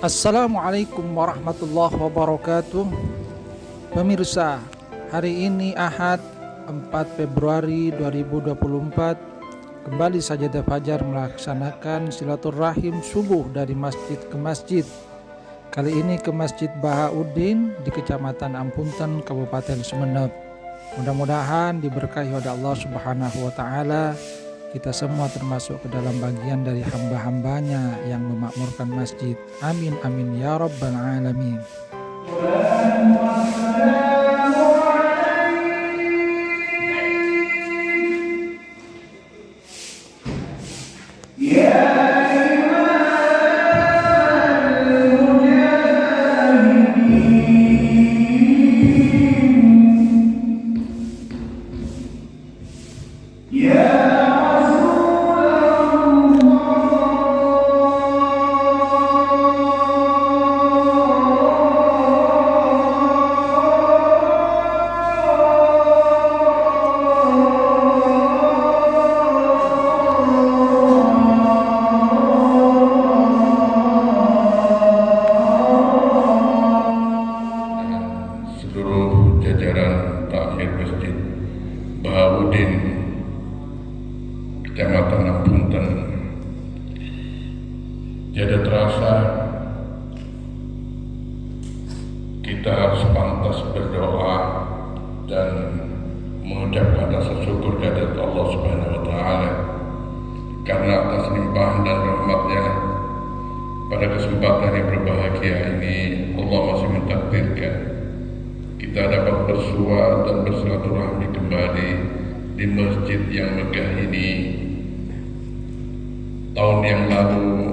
Assalamualaikum warahmatullahi wabarakatuh. Pemirsa, hari ini Ahad 4 Februari 2024 kembali Sajadah Fajar melaksanakan silaturahim subuh dari masjid ke masjid. Kali ini ke Masjid Bahauddin di Kecamatan Ampunten, Kabupaten Sumeneb. Mudah-mudahan diberkahi oleh Allah Subhanahu wa Ta'ala. Kita semua termasuk ke dalam bagian dari hamba-hambanya yang memakmurkan masjid. Amin amin ya rabbal alamin. Seluruh jajaran Takhir Masjid Bahauddin Kecamatan Ampunten, tiada terasa kita sepantas berdoa dan mengucapkan rasa syukur kehadirat Allah Subhanahu wa Ta'ala karena atas limpahan dan rahmatnya pada kesempatan yang berbahagia ini Allah masih mentakdirkan kita dapat bersua dan bersilaturahmi kembali di masjid yang megah ini. Tahun yang lalu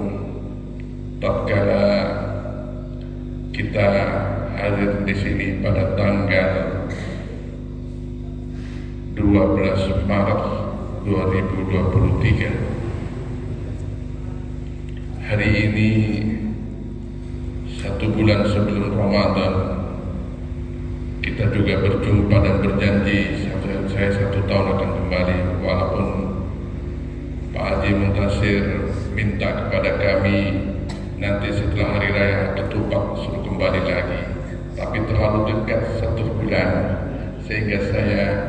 tatkala kita hadir di sini pada tanggal 12 Maret 2023. Hari ini 1 bulan sebelum Ramadan, kita juga berjumpa dan berjanji saya 1 tahun akan kembali, walaupun Pak Haji Muntasir minta kepada kami nanti setelah Hari Raya Ketupat suruh kembali lagi, tapi terlalu dekat 1 bulan sehingga saya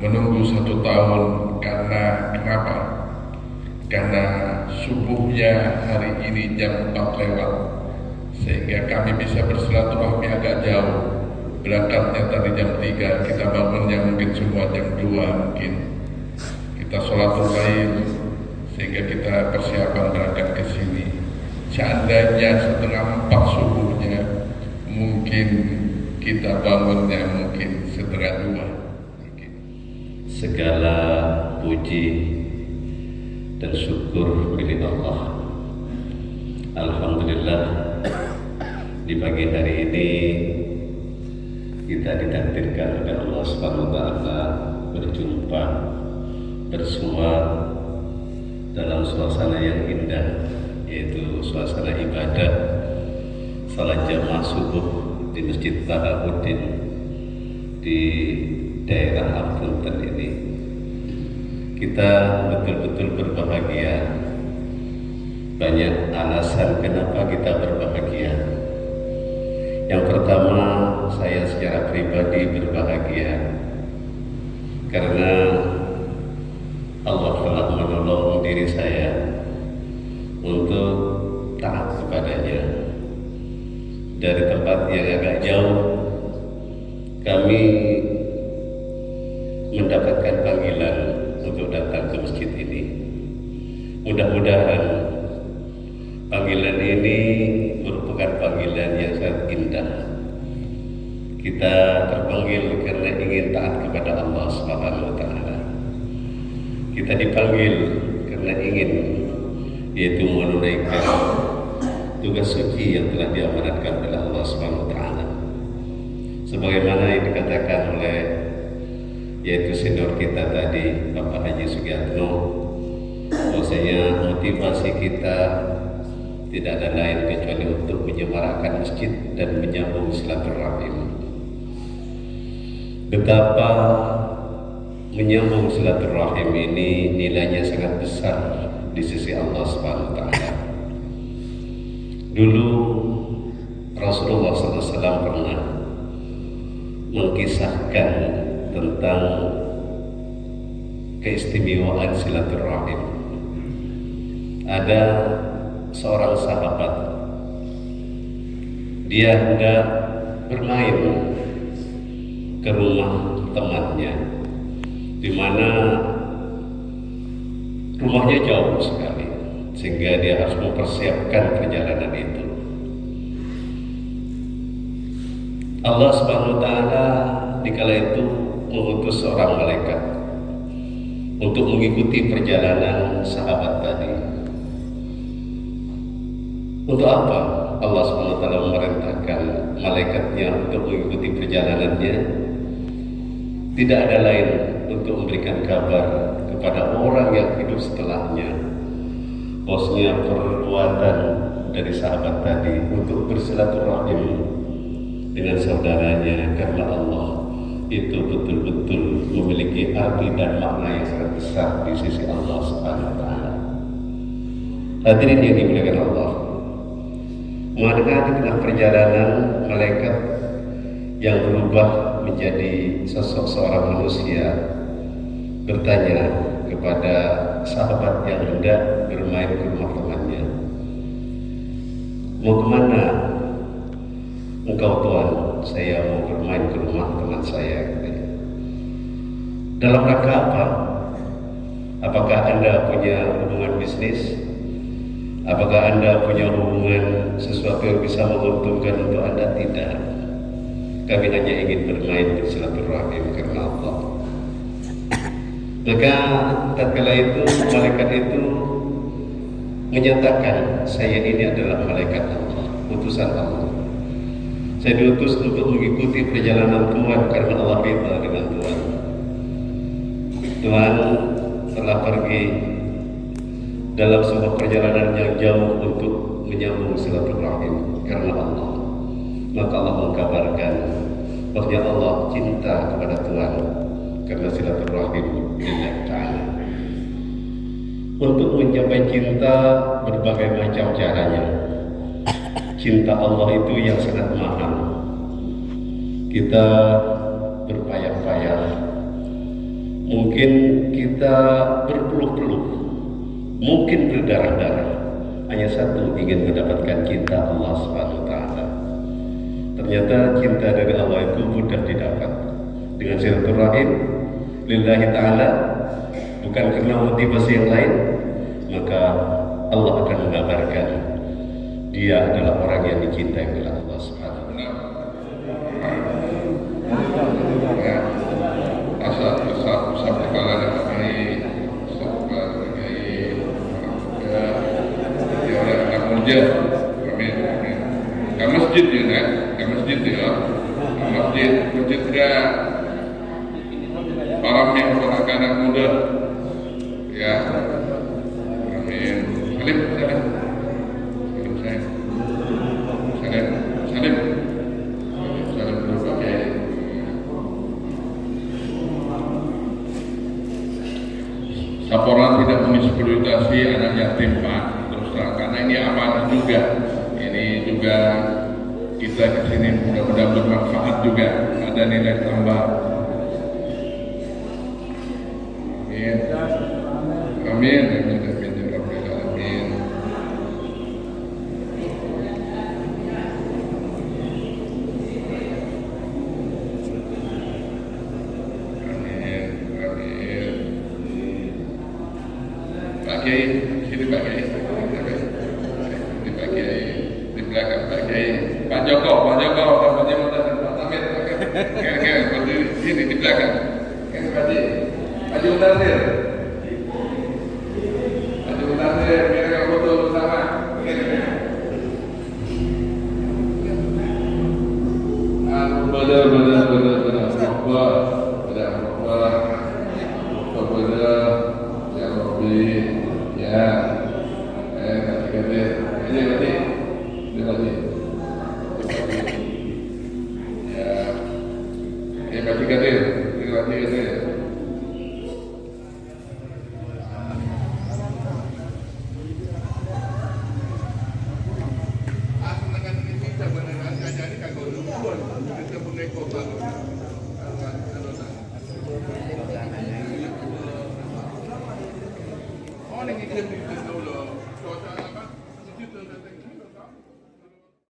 menunggu 1 tahun. Karena kenapa? Karena subuhnya hari ini jam 4 lewat, sehingga kami bisa bersilaturahmi agak jauh. Berangkatnya tadi jam 3, kita bangunnya mungkin semua jam 2 mungkin. Kita sholatul lail sehingga kita persiapan berangkat ke sini. Seandainya 3:30 subuhnya, mungkin kita bangunnya mungkin 1:30. Segala puji dan syukur milik Allah. Alhamdulillah, di pagi hari ini kita ditakdirkan oleh Allah Subhanahu wa Ta'ala berjumpa bersua dalam suasana yang indah, yaitu suasana ibadah salat jamaah subuh di Masjid Bahauddin di daerah Ampunten ini. Kita betul-betul berbahagia. Banyak alasan kenapa kita berbahagia. Yang pertama, saya secara pribadi berbahagia karena Allah telah menolong diri saya untuk taat kepadanya. Dari tempat yang agak jauh, kami mendapatkan panggilan untuk datang ke masjid ini. Mudah-mudahan panggilan ini merupakan panggilan yang sangat indah. Kita terpanggil karena ingin taat kepada Allah Subhanahu wa Ta'ala. Kita dipanggil karena ingin, yaitu menunaikan tugas suci yang telah diamanatkan oleh Allah Subhanahu wa Ta'ala. Sebagaimana yang dikatakan oleh yaitu senior kita tadi, Bapak Haji Sugiyatno, bahwasanya motivasi kita tidak ada lain kecuali untuk menyemarakkan masjid dan menyambung silaturahim. Betapa menyambung silaturahim ini nilainya sangat besar di sisi Allah Subhanahu wa Ta'ala. Dulu Rasulullah SAW pernah mengkisahkan tentang keistimewaan silaturahim. Ada seorang sahabat, dia hendak bermain ke rumah temannya, di mana rumahnya jauh sekali, sehingga dia harus mempersiapkan perjalanan itu. Allah Subhanahu wa Ta'ala dikala itu mengutus seorang malaikat untuk mengikuti perjalanan sahabat tadi. Untuk apa Allah Subhanahu wa Ta'ala memerintahkan malaikatnya untuk mengikuti perjalanannya? Tidak ada lain untuk memberikan kabar kepada orang yang hidup setelahnya, bahwasanya perbuatan dari sahabat tadi untuk bersilaturahim dengan saudaranya karena Allah itu betul-betul memiliki arti dan makna yang sangat besar di sisi Allah Subhanahu wa Ta'ala. Hadirin yang dimuliakan Allah, mengenai di tengah perjalanan malaikat yang berubah menjadi sosok seorang manusia bertanya kepada sahabat yang hendak bermain ke rumah temannya, "Mau kemana engkau Tuhan?" "Saya mau bermain ke rumah teman saya," katanya. "Dalam rangka apa? Apakah Anda punya hubungan bisnis? Apakah Anda punya hubungan sesuatu yang bisa menguntungkan untuk Anda?" "Tidak. Kami hanya ingin bermain bersilaturahim karena Allah." Maka tatkala itu malaikat itu menyatakan, "Saya ini adalah malaikat Allah, utusan Allah. Saya diutus untuk mengikuti perjalanan Tuhan karena Allah ridha dengan Tuhan. Tuhan telah pergi dalam sebuah perjalanan yang jauh untuk menyambung silaturahim karena Allah. Maka Allah mengkabarkan bahwa Allah cinta kepada Tuhan karena silaturahim lillahi ta'ala. Untuk mencapai cinta berbagai macam caranya. Cinta Allah itu yang sangat mahal. Kita berpayah-payah, mungkin kita berpeluh-peluh, mungkin berdarah-darah, hanya satu, ingin mendapatkan cinta Allah Subhanahu wa Ta'ala. Ternyata cinta dari Allah itu mudah didapat dengan silaturahim lillahi ta'ala, bukan karena motivasi yang lain. Maka Allah akan mengabarkan dia adalah orang yang dicintai oleh Allah Subhanahu wa Ta'ala. Asal kepala kami sebagai orang anak muda, kami ke masjid ya, kan? Ke masjid ya, ke masjid enggak para anak muda ya. Amin. Salim, salim. Salim dulu pakai. Laporan tidak mendiskreditasi anak yatim, Pak. Terus terang, karena ini amanah juga. Ini juga kita di sini mudah-mudahan bermanfaat juga, ada nilai tambah. Amin. Amin. Amin. Amin. Pak Kiai, sini Pak Kiai, di Pak Kiai, di belakang Pak Kiai, Pak Joko, rambutnya muda dan Pak Tamir, seperti sini di belakang, Pak Mutasir, biar foto bersama, Oh, ini